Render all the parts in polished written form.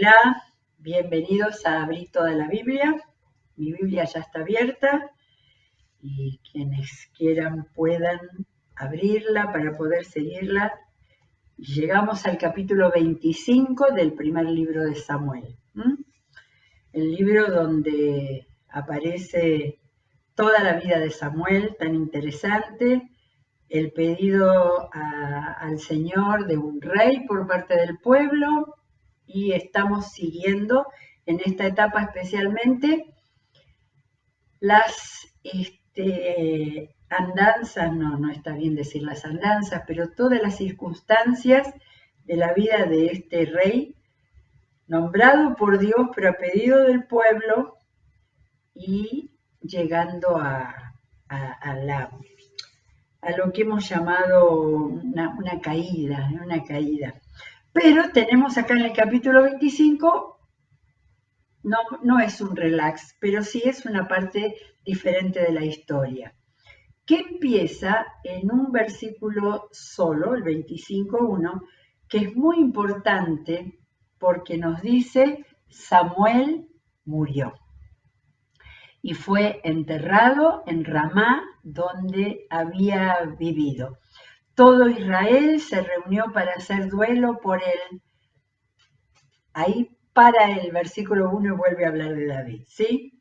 Hola, bienvenidos a Abrir toda la Biblia. Mi Biblia ya está abierta y quienes quieran puedan abrirla para poder seguirla. Llegamos al capítulo 25 del primer libro de Samuel. El libro donde aparece toda la vida de Samuel, tan interesante, el pedido al Señor de un rey por parte del pueblo, y estamos siguiendo en esta etapa especialmente las andanzas, no está bien decir las andanzas, pero todas las circunstancias de la vida de este rey, nombrado por Dios, pero a pedido del pueblo, y llegando a lo que hemos llamado una caída. Pero tenemos acá en el capítulo 25, no es un relax, pero sí es una parte diferente de la historia, que empieza en un versículo solo, el 25:1, que es muy importante porque nos dice: Samuel murió y fue enterrado en Ramá, donde había vivido. Todo Israel se reunió para hacer duelo por él. Ahí para el versículo 1 vuelve a hablar de David, ¿sí?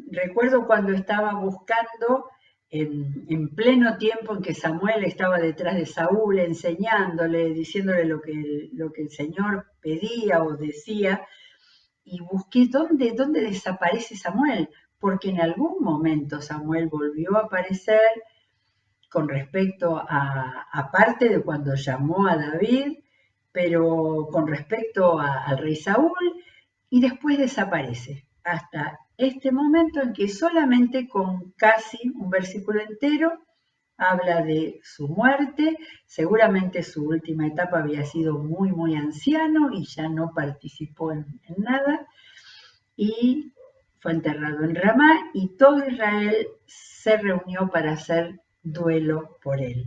Recuerdo cuando estaba buscando, en pleno tiempo en que Samuel estaba detrás de Saúl, enseñándole, diciéndole lo que el Señor pedía o decía, y busqué dónde desaparece Samuel, porque en algún momento Samuel volvió a aparecer con respecto a parte de cuando llamó a David, pero con respecto al rey Saúl, y después desaparece hasta este momento en que solamente con casi un versículo entero habla de su muerte. Seguramente su última etapa había sido muy, muy anciano y ya no participó en nada, y fue enterrado en Ramá, y todo Israel se reunió para hacer duelo por él.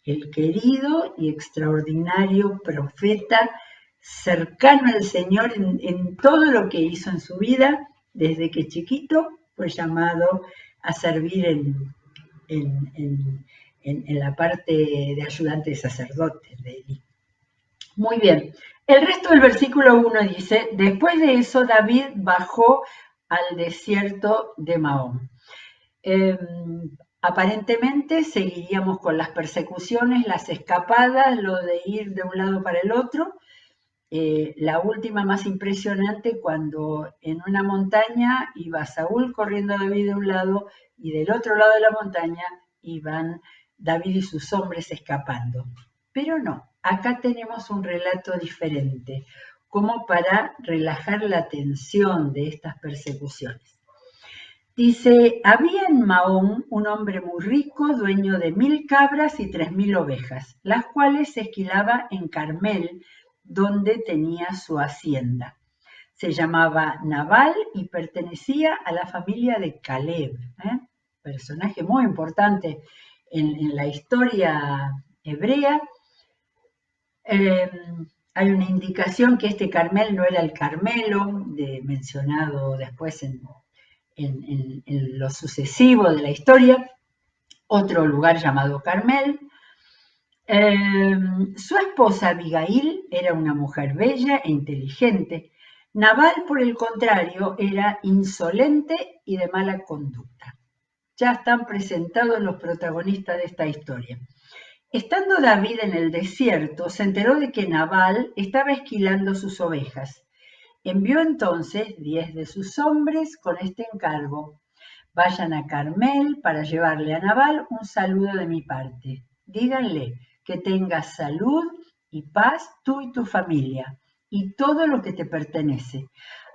El querido y extraordinario profeta, cercano al Señor en todo lo que hizo en su vida, desde que chiquito fue llamado a servir en la parte de ayudante de sacerdote de Elí. Muy bien. El resto del versículo 1 dice: después de eso David bajó al desierto de Mahón. Aparentemente seguiríamos con las persecuciones, las escapadas, lo de ir de un lado para el otro. La última más impresionante, cuando en una montaña iba Saúl corriendo a David de un lado, y del otro lado de la montaña iban David y sus hombres escapando. Pero no, acá tenemos un relato diferente, como para relajar la tensión de estas persecuciones. Dice: había en Mahón un hombre muy rico, dueño de 1000 cabras y 3000 ovejas, las cuales se esquilaba en Carmel, donde tenía su hacienda. Se llamaba Nabal y pertenecía a la familia de Caleb, personaje muy importante en la historia hebrea. Hay una indicación que este Carmel no era el Carmelo, mencionado después en lo sucesivo de la historia, otro lugar llamado Carmel. Su esposa Abigail era una mujer bella e inteligente. Nabal, por el contrario, era insolente y de mala conducta. Ya están presentados los protagonistas de esta historia. Estando David en el desierto, se enteró de que Nabal estaba esquilando sus ovejas. Envió entonces 10 de sus hombres con este encargo: vayan a Carmel para llevarle a Nabal un saludo de mi parte. Díganle que tengas salud y paz tú y tu familia, y todo lo que te pertenece.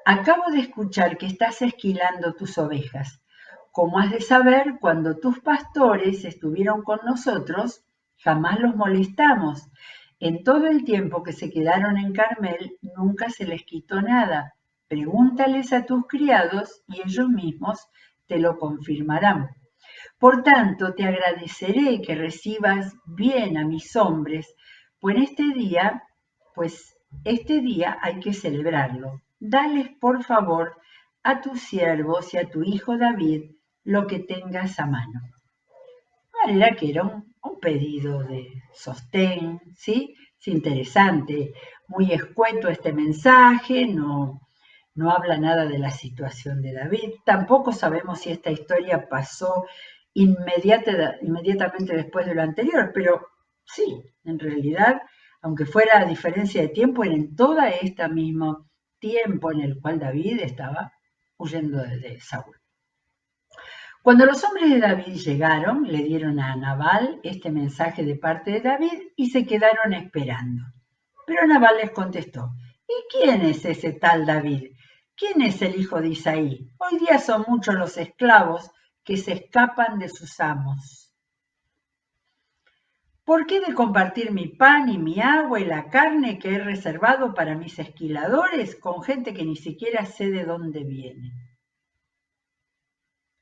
Acabo de escuchar que estás esquilando tus ovejas. Como has de saber, cuando tus pastores estuvieron con nosotros, jamás los molestamos. En todo el tiempo que se quedaron en Carmel, nunca se les quitó nada. Pregúntales a tus criados y ellos mismos te lo confirmarán. Por tanto, te agradeceré que recibas bien a mis hombres, pues Este día hay que celebrarlo. Dales, por favor, a tus siervos y a tu hijo David lo que tengas a mano. De manera que era un pedido de sostén, ¿sí? Es interesante, muy escueto este mensaje, no habla nada de la situación de David. Tampoco sabemos si esta historia pasó inmediatamente después de lo anterior, pero sí, en realidad, aunque fuera a diferencia de tiempo, era en todo este mismo tiempo en el cual David estaba huyendo de Saúl. Cuando los hombres de David llegaron, le dieron a Nabal este mensaje de parte de David y se quedaron esperando. Pero Nabal les contestó, ¿y quién es ese tal David? ¿Quién es el hijo de Isaí? Hoy día son muchos los esclavos que se escapan de sus amos. ¿Por qué de compartir mi pan y mi agua y la carne que he reservado para mis esquiladores con gente que ni siquiera sé de dónde viene?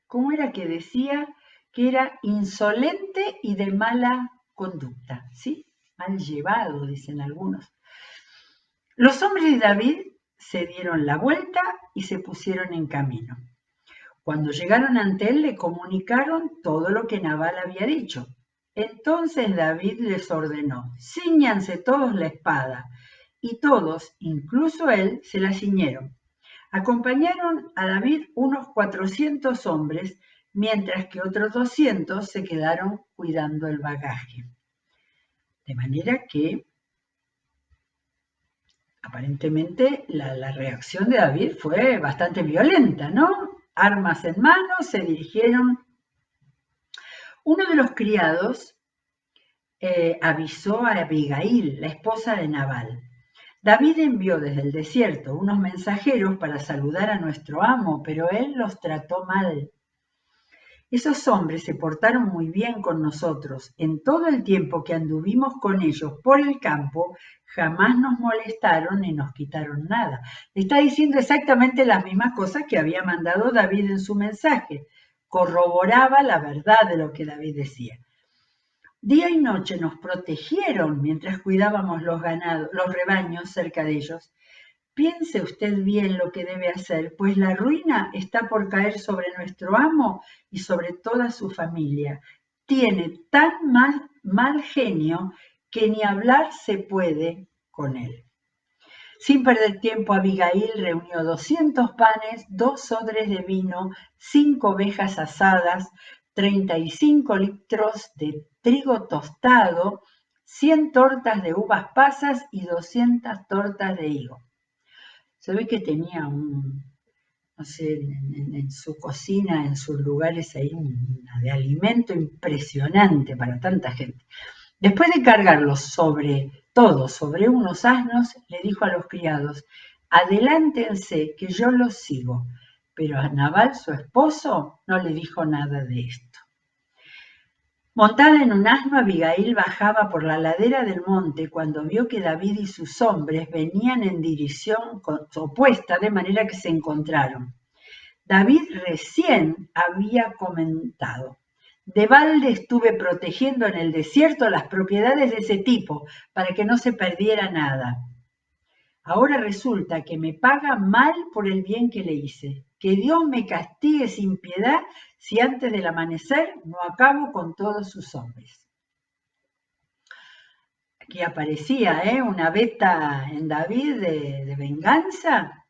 ¿Cómo era que decía? Que era insolente y de mala conducta, ¿sí? Mal llevado, dicen algunos. Los hombres de David se dieron la vuelta y se pusieron en camino. Cuando llegaron ante él le comunicaron todo lo que Nabal había dicho. Entonces David les ordenó, cíñanse todos la espada. Y todos, incluso él, se la ciñeron. Acompañaron a David unos 400 hombres, mientras que otros 200 se quedaron cuidando el bagaje. De manera que aparentemente la reacción de David fue bastante violenta, ¿no? Armas en mano, se dirigieron. Uno de los criados avisó a Abigail, la esposa de Nabal. David envió desde el desierto unos mensajeros para saludar a nuestro amo, pero él los trató mal. Esos hombres se portaron muy bien con nosotros. En todo el tiempo que anduvimos con ellos por el campo, jamás nos molestaron ni nos quitaron nada. Está diciendo exactamente las mismas cosas que había mandado David en su mensaje. Corroboraba la verdad de lo que David decía. Día y noche nos protegieron mientras cuidábamos los rebaños cerca de ellos. Piense usted bien lo que debe hacer, pues la ruina está por caer sobre nuestro amo y sobre toda su familia. Tiene tan mal genio que ni hablar se puede con él. Sin perder tiempo, Abigail reunió 200 panes, 2 odres de vino, 5 ovejas asadas, 35 litros de trigo tostado, 100 tortas de uvas pasas y 200 tortas de higo. Se ve que tenía no sé, en su cocina, en sus lugares ahí, de alimento impresionante para tanta gente. Después de cargarlos sobre unos asnos, le dijo a los criados, adelántense que yo los sigo. Pero a Nabal, su esposo, no le dijo nada de esto. Montada en un asno, Abigail bajaba por la ladera del monte cuando vio que David y sus hombres venían en dirección opuesta, de manera que se encontraron. David recién había comentado, de balde estuve protegiendo en el desierto las propiedades de ese tipo para que no se perdiera nada. Ahora resulta que me paga mal por el bien que le hice. Que Dios me castigue sin piedad si antes del amanecer no acabo con todos sus hombres. Aquí aparecía una beta en David de venganza.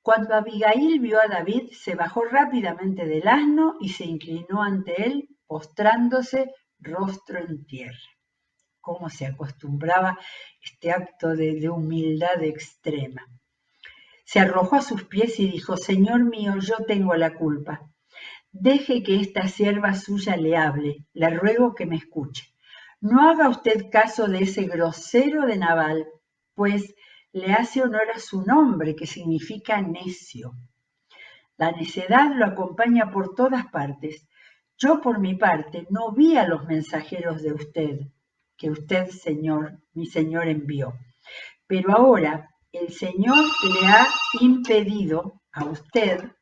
Cuando Abigail vio a David, se bajó rápidamente del asno y se inclinó ante él, postrándose rostro en tierra. Cómo se acostumbraba este acto de humildad extrema. Se arrojó a sus pies y dijo, Señor mío, yo tengo la culpa. Deje que esta sierva suya le hable, le ruego que me escuche. No haga usted caso de ese grosero de Nabal, pues le hace honor a su nombre, que significa necio. La necedad lo acompaña por todas partes. Yo, por mi parte, no vi a los mensajeros de usted, que usted, Señor, mi Señor, envió. Pero ahora el Señor le ha impedido a usted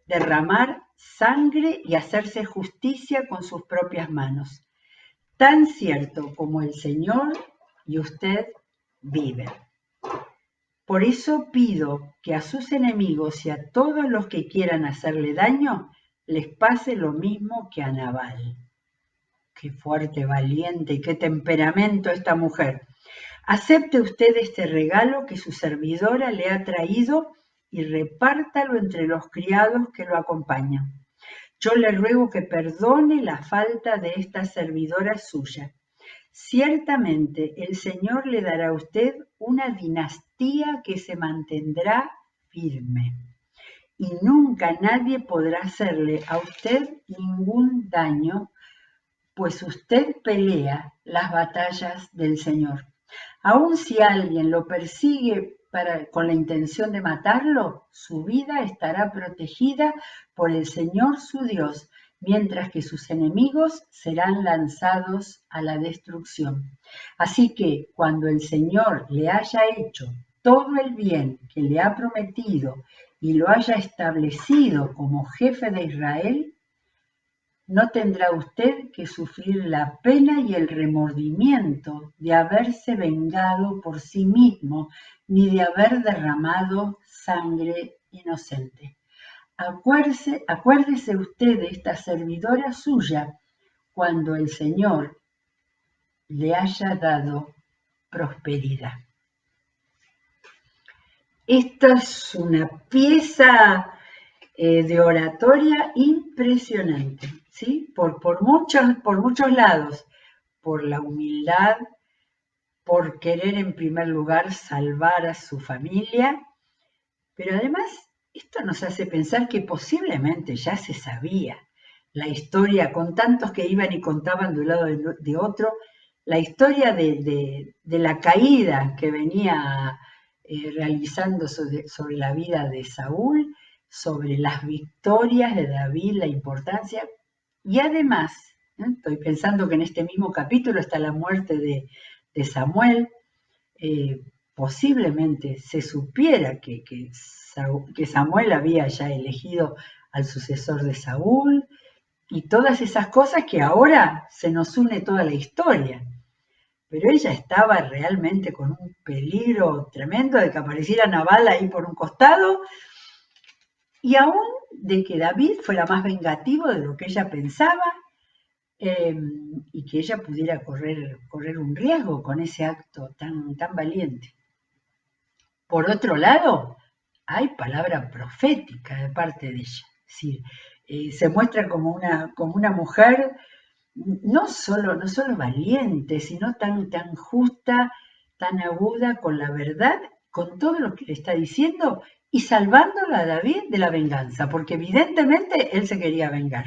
derramar sangre y hacerse justicia con sus propias manos. Tan cierto como el Señor y usted viven. Por eso pido que a sus enemigos y a todos los que quieran hacerle daño, les pase lo mismo que a Nabal. Qué fuerte, valiente y qué temperamento esta mujer. Acepte usted este regalo que su servidora le ha traído y repártalo entre los criados que lo acompañan. Yo le ruego que perdone la falta de esta servidora suya. Ciertamente el Señor le dará a usted una dinastía que se mantendrá firme y nunca nadie podrá hacerle a usted ningún daño, pues usted pelea las batallas del Señor. Aun si alguien lo persigue con la intención de matarlo, su vida estará protegida por el Señor su Dios, mientras que sus enemigos serán lanzados a la destrucción. Así que cuando el Señor le haya hecho todo el bien que le ha prometido y lo haya establecido como jefe de Israel, no tendrá usted que sufrir la pena y el remordimiento de haberse vengado por sí mismo, ni de haber derramado sangre inocente. Acuérdese usted de esta servidora suya cuando el Señor le haya dado prosperidad. Esta es una pieza de oratoria impresionante, ¿sí? Por muchos lados, por la humildad, por querer en primer lugar salvar a su familia, pero además esto nos hace pensar que posiblemente ya se sabía la historia, con tantos que iban y contaban de un lado de otro, la historia de la caída que venía realizando sobre la vida de Saúl, sobre las victorias de David, la importancia, y además, estoy pensando que en este mismo capítulo está la muerte de Samuel, posiblemente se supiera que Samuel había ya elegido al sucesor de Saúl y todas esas cosas que ahora se nos une toda la historia. Pero ella estaba realmente con un peligro tremendo de que apareciera Nabal ahí por un costado y aún de que David fuera más vengativo de lo que ella pensaba y que ella pudiera correr un riesgo con ese acto tan valiente. Por otro lado, hay palabra profética de parte de ella. Es decir, se muestra como una mujer no solo valiente, sino tan justa, tan aguda con la verdad, con todo lo que le está diciendo y salvándolo a David de la venganza, porque evidentemente él se quería vengar.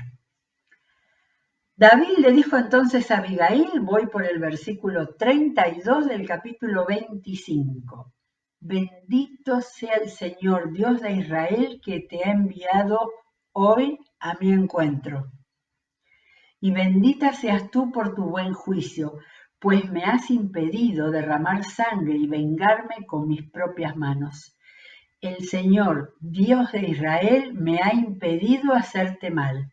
David le dijo entonces a Abigail, voy por el versículo 32 del capítulo 25. Bendito sea el Señor Dios de Israel que te ha enviado hoy a mi encuentro. Y bendita seas tú por tu buen juicio, pues me has impedido derramar sangre y vengarme con mis propias manos. El Señor Dios de Israel me ha impedido hacerte mal.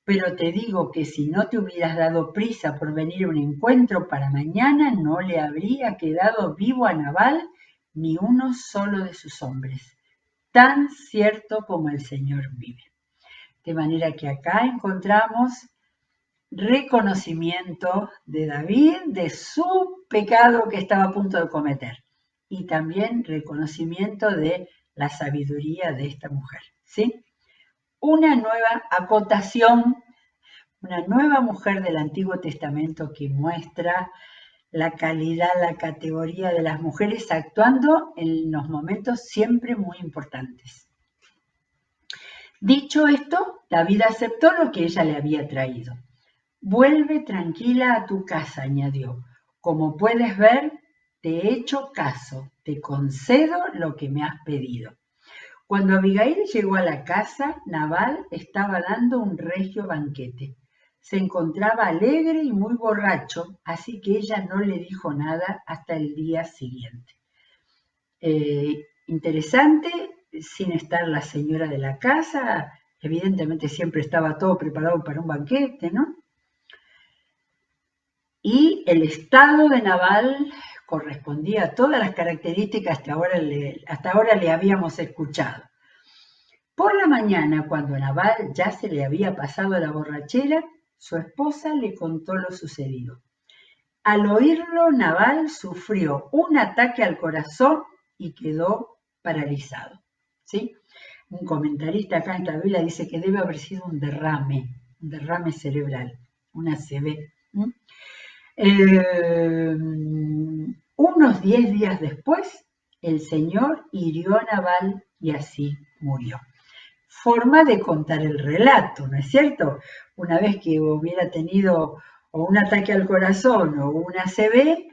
Pero te digo que si no te hubieras dado prisa por venir a un encuentro para mañana, no le habría quedado vivo a Nabal ni uno solo de sus hombres, tan cierto como el Señor vive. De manera que acá encontramos reconocimiento de David de su pecado que estaba a punto de cometer y también reconocimiento de la sabiduría de esta mujer, ¿sí? Una nueva acotación, una nueva mujer del Antiguo Testamento que muestra la calidad, la categoría de las mujeres actuando en los momentos siempre muy importantes. Dicho esto, David aceptó lo que ella le había traído. Vuelve tranquila a tu casa, añadió. Como puedes ver, te he hecho caso, te concedo lo que me has pedido. Cuando Abigail llegó a la casa, Nabal estaba dando un regio banquete. Se encontraba alegre y muy borracho, así que ella no le dijo nada hasta el día siguiente. Interesante, sin estar la señora de la casa, evidentemente siempre estaba todo preparado para un banquete, ¿no? y el estado de Nabal correspondía a todas las características que hasta ahora le habíamos escuchado. Por la mañana, cuando a Nabal ya se le había pasado la borrachera, su esposa le contó lo sucedido. Al oírlo, Nabal sufrió un ataque al corazón y quedó paralizado. ¿Sí? Un comentarista acá en la Biblia dice que debe haber sido un derrame cerebral, una ACV. Unos 10 días después, el Señor hirió a Nabal y así murió. Forma de contar el relato, ¿no es cierto? Una vez que hubiera tenido o un ataque al corazón o una ACV,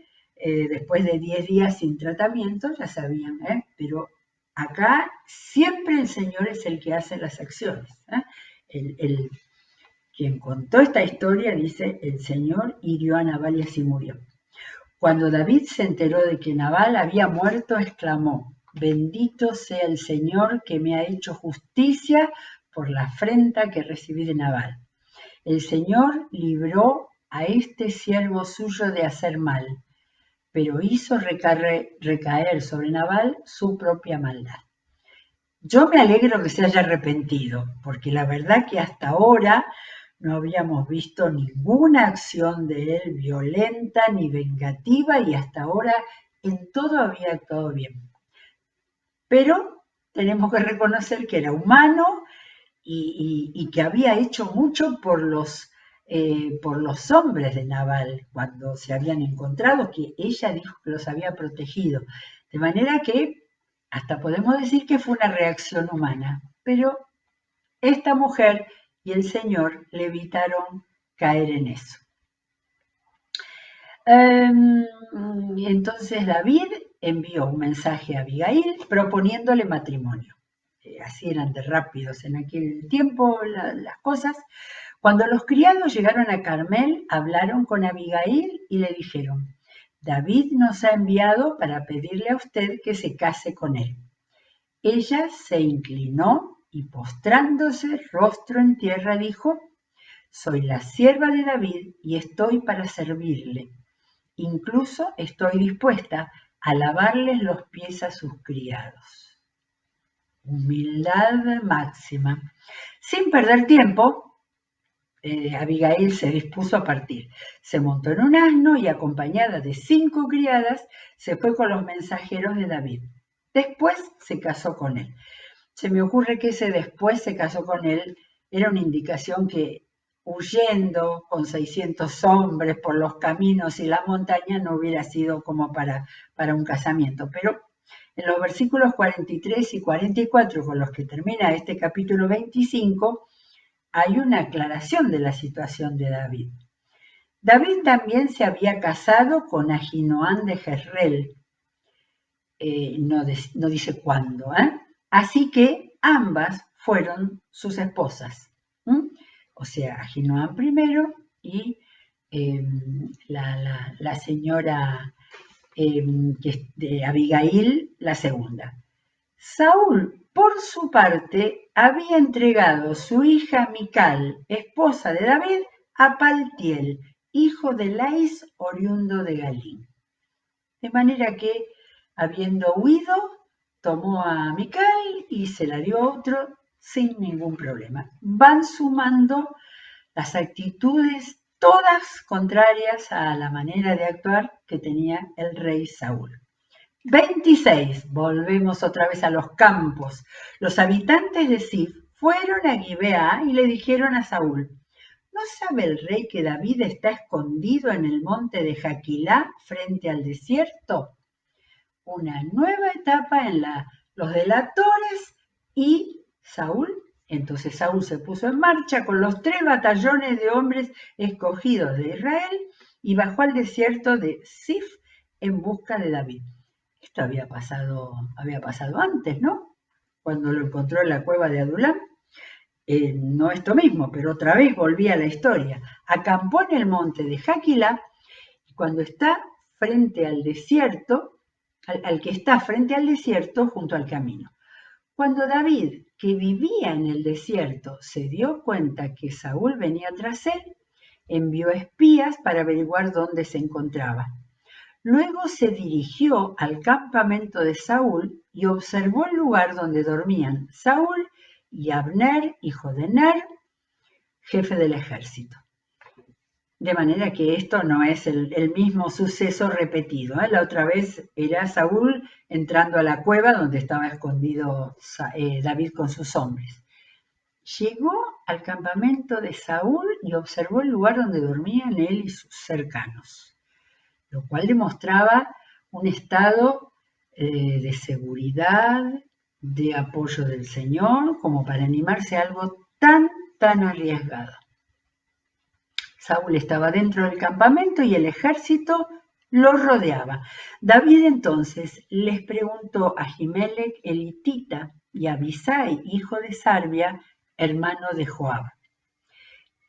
después de 10 días sin tratamiento, ya sabían, pero acá siempre el Señor es el que hace las acciones. Quien contó esta historia dice, el Señor hirió a Nabal y así murió. Cuando David se enteró de que Nabal había muerto, exclamó, bendito sea el Señor que me ha hecho justicia por la afrenta que recibí de Nabal. El Señor libró a este siervo suyo de hacer mal, pero hizo recaer sobre Nabal su propia maldad. Yo me alegro que se haya arrepentido, porque la verdad que hasta ahora no habíamos visto ninguna acción de él violenta ni vengativa y hasta ahora en todo había actuado bien. Pero tenemos que reconocer que era humano y que había hecho mucho por los hombres de Nabal cuando se habían encontrado, que ella dijo que los había protegido. De manera que hasta podemos decir que fue una reacción humana, pero esta mujer y el Señor le evitaron caer en eso. Entonces David envió un mensaje a Abigail proponiéndole matrimonio. Así eran de rápidos en aquel tiempo las cosas. Cuando los criados llegaron a Carmel, hablaron con Abigail y le dijeron, David nos ha enviado para pedirle a usted que se case con él. Ella se inclinó y postrándose rostro en tierra dijo, soy la sierva de David y estoy para servirle. Incluso estoy dispuesta a lavarles los pies a sus criados. Humildad máxima. Sin perder tiempo, Abigail se dispuso a partir. Se montó en un asno y acompañada de 5 criadas se fue con los mensajeros de David. Después se casó con él. Se me ocurre que ese después se casó con él era una indicación que huyendo con 600 hombres por los caminos y la montaña no hubiera sido como para un casamiento. Pero en los versículos 43 y 44 con los que termina este capítulo 25, hay una aclaración de la situación de David. David también se había casado con Ahinoam de Jezreel, no dice cuándo, así que ambas fueron sus esposas, o sea, Ahinoam primero y la señora de Abigail la segunda. Saúl, por su parte, había entregado su hija Mical, esposa de David, a Paltiel, hijo de Lais, oriundo de Galín. De manera que, habiendo huido, tomó a Mical y se la dio a otro sin ningún problema. Van sumando las actitudes todas contrarias a la manera de actuar que tenía el rey Saúl. 26. Volvemos otra vez a los campos. Los habitantes de Sif fueron a Gibeá y le dijeron a Saúl, ¿no sabe el rey que David está escondido en el monte de Jaquilá frente al desierto? Una nueva etapa en los delatores y Saúl. Entonces Saúl se puso en marcha con los 3 batallones de hombres escogidos de Israel y bajó al desierto de Sif en busca de David. Esto había pasado antes, ¿no? Cuando lo encontró en la cueva de Adulam. No esto mismo, pero otra vez volvía a la historia. Acampó en el monte de Jaquilá y cuando está frente al desierto, al que está frente al desierto junto al camino. Cuando David, que vivía en el desierto, se dio cuenta que Saúl venía tras él, envió espías para averiguar dónde se encontraba. Luego se dirigió al campamento de Saúl y observó el lugar donde dormían Saúl y Abner, hijo de Ner, jefe del ejército. De manera que esto no es el mismo suceso repetido. La otra vez era Saúl entrando a la cueva donde estaba escondido David con sus hombres. Llegó al campamento de Saúl y observó el lugar donde dormían él y sus cercanos, lo cual demostraba un estado de seguridad, de apoyo del Señor, como para animarse a algo tan arriesgado. Saúl estaba dentro del campamento y el ejército lo rodeaba. David entonces les preguntó a Ahimelech el hitita y a Abisai, hijo de Sarbia, hermano de Joab: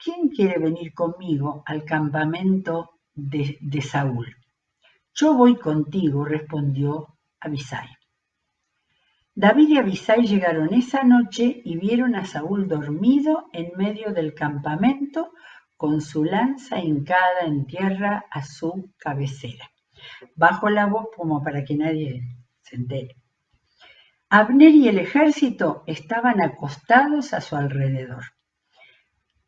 ¿quién quiere venir conmigo al campamento de Saúl? Yo voy contigo, respondió Abisai. David y Abisai llegaron esa noche y vieron a Saúl dormido en medio del campamento, con su lanza hincada en tierra a su cabecera. Bajo la voz como para que nadie se entere. Abner y el ejército estaban acostados a su alrededor.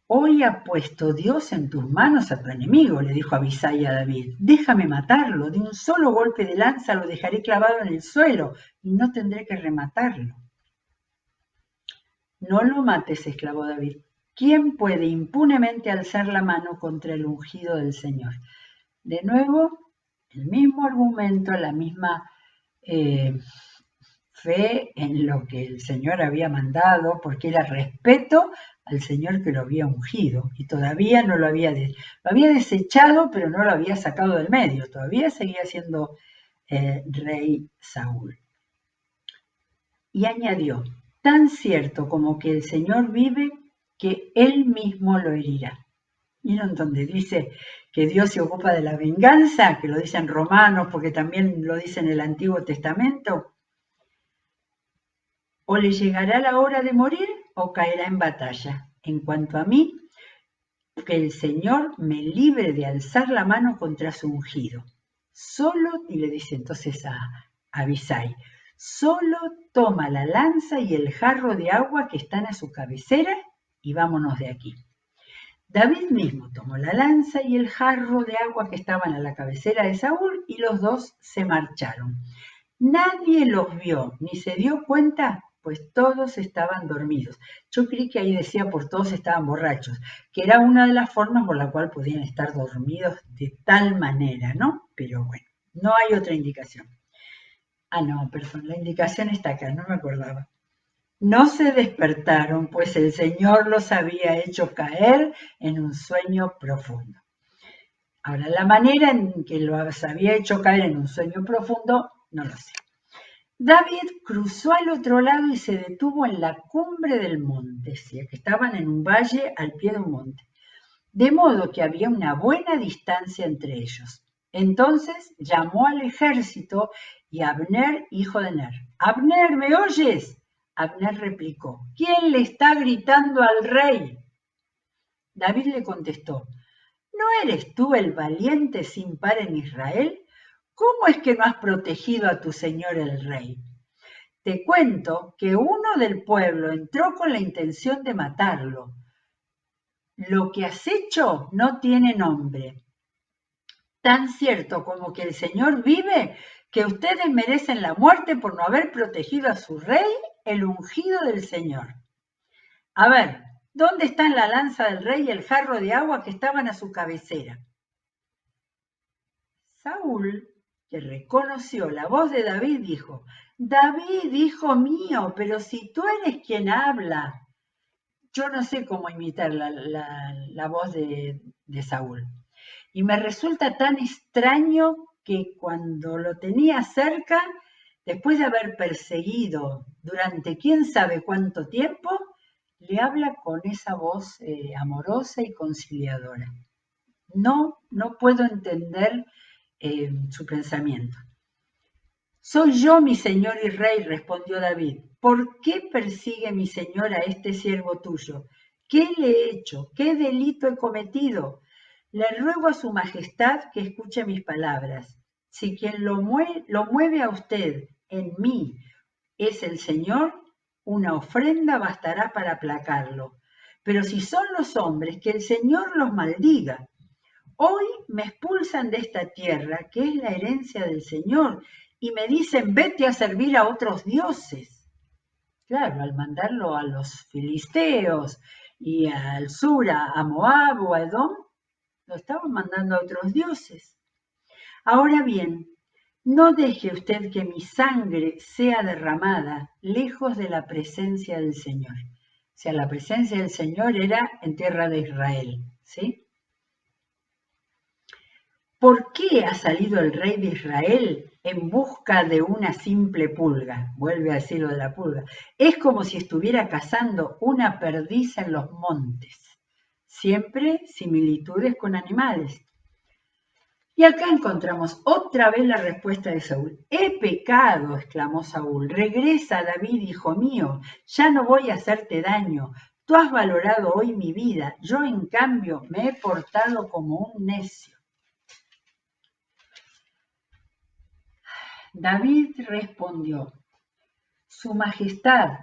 Hoy ha puesto Dios en tus manos a tu enemigo, le dijo Abisai a David. Déjame matarlo, de un solo golpe de lanza lo dejaré clavado en el suelo y no tendré que rematarlo. No lo mates, exclamó David. ¿Quién puede impunemente alzar la mano contra el ungido del Señor? De nuevo, el mismo argumento, la misma fe en lo que el Señor había mandado, porque era respeto al Señor que lo había ungido, y todavía no lo había desechado, pero no lo había sacado del medio, todavía seguía siendo rey Saúl. Y añadió: tan cierto como que el Señor vive, que él mismo lo herirá. ¿Vieron donde dice que Dios se ocupa de la venganza? Que lo dicen Romanos, porque también lo dice en el Antiguo Testamento. O le llegará la hora de morir o caerá en batalla. En cuanto a mí, que el Señor me libre de alzar la mano contra su ungido. Solo, y le dice entonces a Abisai, solo toma la lanza y el jarro de agua que están a su cabecera y vámonos de aquí. David mismo tomó la lanza y el jarro de agua que estaban a la cabecera de Saúl y los dos se marcharon. Nadie los vio ni se dio cuenta, pues todos estaban dormidos. Yo creí que ahí decía por todos estaban borrachos, que era una de las formas por la cual podían estar dormidos de tal manera, ¿no? Pero bueno, no hay otra indicación. No, perdón, la indicación está acá, no me acordaba. No se despertaron, pues el Señor los había hecho caer en un sueño profundo. Ahora, la manera en que los había hecho caer en un sueño profundo, no lo sé. David cruzó al otro lado y se detuvo en la cumbre del monte, decía que estaban en un valle al pie de un monte, de modo que había una buena distancia entre ellos. Entonces llamó al ejército y a Abner, hijo de Ner. Abner, ¿me oyes? Abner replicó: ¿quién le está gritando al rey? David le contestó: ¿no eres tú el valiente sin par en Israel? ¿Cómo es que no has protegido a tu señor el rey? Te cuento que uno del pueblo entró con la intención de matarlo. Lo que has hecho no tiene nombre. Tan cierto como que el Señor vive, que ustedes merecen la muerte por no haber protegido a su rey, el ungido del Señor. A ver, ¿dónde están la lanza del rey y el jarro de agua que estaban a su cabecera? Saúl, que reconoció la voz de David, dijo: David, hijo mío, pero si tú eres quien habla. Yo no sé cómo imitar la voz de Saúl. Y me resulta tan extraño que cuando lo tenía cerca, después de haber perseguido durante quién sabe cuánto tiempo, le habla con esa voz amorosa y conciliadora. No puedo entender su pensamiento. Soy yo, mi señor y rey, respondió David. ¿Por qué persigue mi señor a este siervo tuyo? ¿Qué le he hecho? ¿Qué delito he cometido? Le ruego a su majestad que escuche mis palabras. Si quien lo mueve a usted en mí es el Señor, una ofrenda bastará para aplacarlo. Pero si son los hombres, que el Señor los maldiga. Hoy me expulsan de esta tierra, que es la herencia del Señor, y me dicen, vete a servir a otros dioses. Claro, al mandarlo a los filisteos y al sur, a Moab o a Edom, lo estaban mandando a otros dioses. Ahora bien, no deje usted que mi sangre sea derramada lejos de la presencia del Señor. O sea, la presencia del Señor era en tierra de Israel, ¿sí? ¿Por qué ha salido el rey de Israel en busca de una simple pulga? Vuelve a decir lo de la pulga. Es como si estuviera cazando una perdiz en los montes. Siempre similitudes con animales. Y acá encontramos otra vez la respuesta de Saúl. He pecado, exclamó Saúl. Regresa, David, hijo mío. Ya no voy a hacerte daño. Tú has valorado hoy mi vida. Yo, en cambio, me he portado como un necio. David respondió, Su Majestad,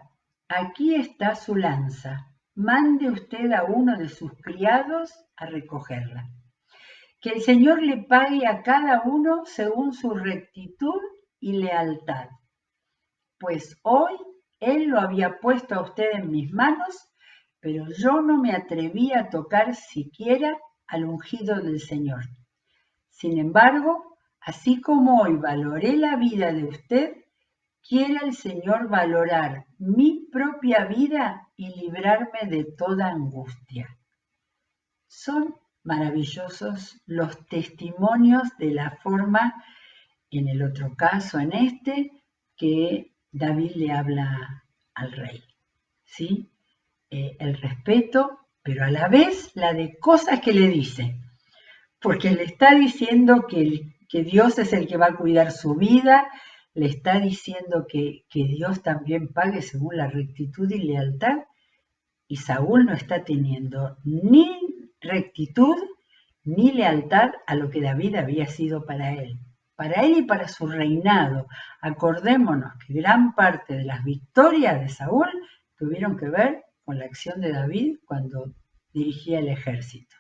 aquí está su lanza. Mande usted a uno de sus criados a recogerla. Que el Señor le pague a cada uno según su rectitud y lealtad. Pues hoy Él lo había puesto a usted en mis manos, pero yo no me atreví a tocar siquiera al ungido del Señor. Sin embargo, así como hoy valoré la vida de usted, quiera el Señor valorar mi propia vida y librarme de toda angustia. Son maravillosos los testimonios de la forma, en el otro caso, en este, que David le habla al rey. ¿Sí? El respeto, pero a la vez la de cosas que le dice. Porque le está diciendo que Dios es el que va a cuidar su vida, le está diciendo que Dios también pague según la rectitud y lealtad, y Saúl no está teniendo ni rectitud ni lealtad a lo que David había sido para él y para su reinado. Acordémonos que gran parte de las victorias de Saúl tuvieron que ver con la acción de David cuando dirigía el ejército.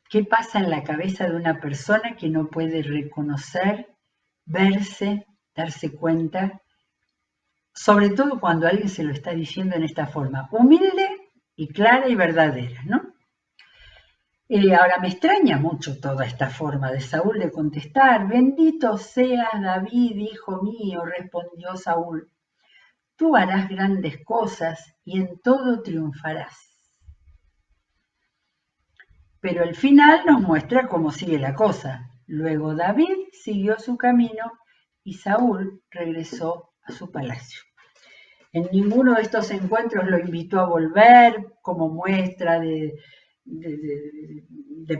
¿Qué pasa en la cabeza de una persona que no puede reconocer, verse, darse cuenta, sobre todo cuando alguien se lo está diciendo en esta forma, humilde y clara y verdadera, ¿no? Ahora me extraña mucho toda esta forma de Saúl de contestar. Bendito seas, David, hijo mío, respondió Saúl. Tú harás grandes cosas y en todo triunfarás. Pero el final nos muestra cómo sigue la cosa. Luego David siguió su camino y Saúl regresó a su palacio. En ninguno de estos encuentros lo invitó a volver como muestra de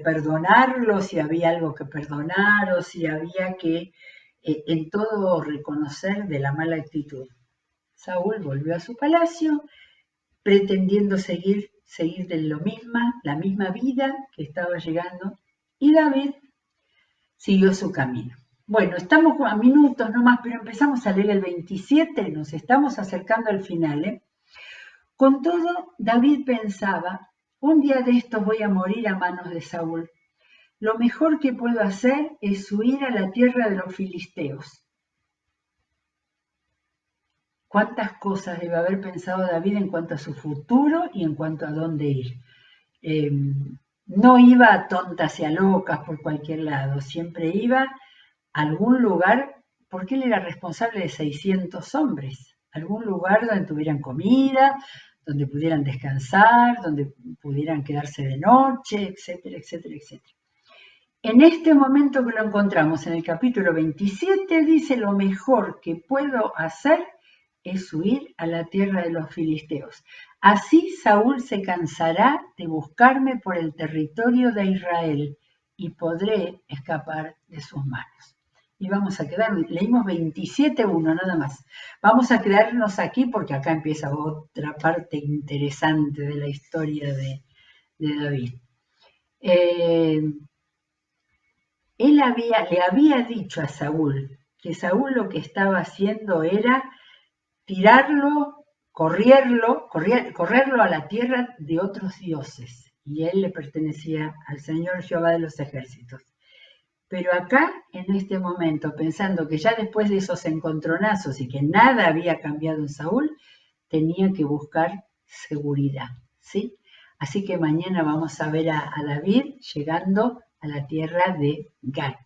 perdonarlo, si había algo que perdonar o si había que en todo reconocer de la mala actitud. Saúl volvió a su palacio pretendiendo seguir de la misma vida que estaba llegando, y David siguió su camino. Bueno, estamos a minutos nomás, pero empezamos a leer el 27, nos estamos acercando al final. Con todo, David pensaba, un día de estos voy a morir a manos de Saúl. Lo mejor que puedo hacer es huir a la tierra de los filisteos. ¿Cuántas cosas debe haber pensado David en cuanto a su futuro y en cuanto a dónde ir? No iba a tontas y a locas por cualquier lado, siempre iba a algún lugar, porque él era responsable de 600 hombres, algún lugar donde tuvieran comida, donde pudieran descansar, donde pudieran quedarse de noche, etcétera, etcétera, etcétera. En este momento que lo encontramos en el capítulo 27, dice: lo mejor que puedo hacer es huir a la tierra de los filisteos. Así Saúl se cansará de buscarme por el territorio de Israel y podré escapar de sus manos. Y vamos a quedar, leímos 27:1 nada más. Vamos a quedarnos aquí porque acá empieza otra parte interesante de la historia de David. Él le había dicho a Saúl que Saúl lo que estaba haciendo era tirarlo, correrlo a la tierra de otros dioses. Y él le pertenecía al Señor Jehová de los ejércitos. Pero acá, en este momento, pensando que ya después de esos encontronazos y que nada había cambiado en Saúl, tenía que buscar seguridad, ¿sí? Así que mañana vamos a ver a David llegando a la tierra de Gat,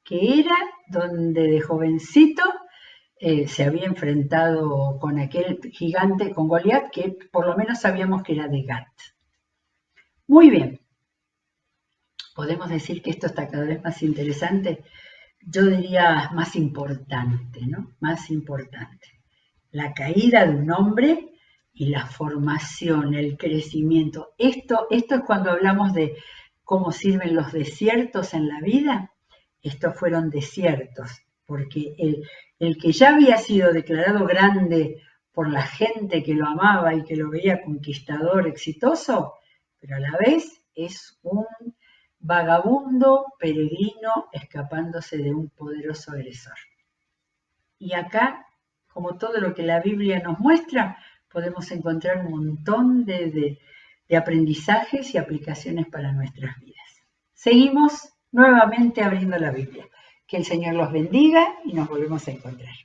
que era donde de jovencito se había enfrentado con aquel gigante, con Goliat, que por lo menos sabíamos que era de Gat. Muy bien. Podemos decir que esto está cada vez más interesante. Yo diría más importante, ¿no? Más importante. La caída de un hombre y la formación, el crecimiento. Esto es cuando hablamos de cómo sirven los desiertos en la vida. Estos fueron desiertos, porque el que ya había sido declarado grande por la gente que lo amaba y que lo veía conquistador, exitoso, pero a la vez es un vagabundo peregrino escapándose de un poderoso agresor. Y acá, como todo lo que la Biblia nos muestra, podemos encontrar un montón de aprendizajes y aplicaciones para nuestras vidas. Seguimos nuevamente abriendo la Biblia. Que el Señor los bendiga y nos volvemos a encontrar.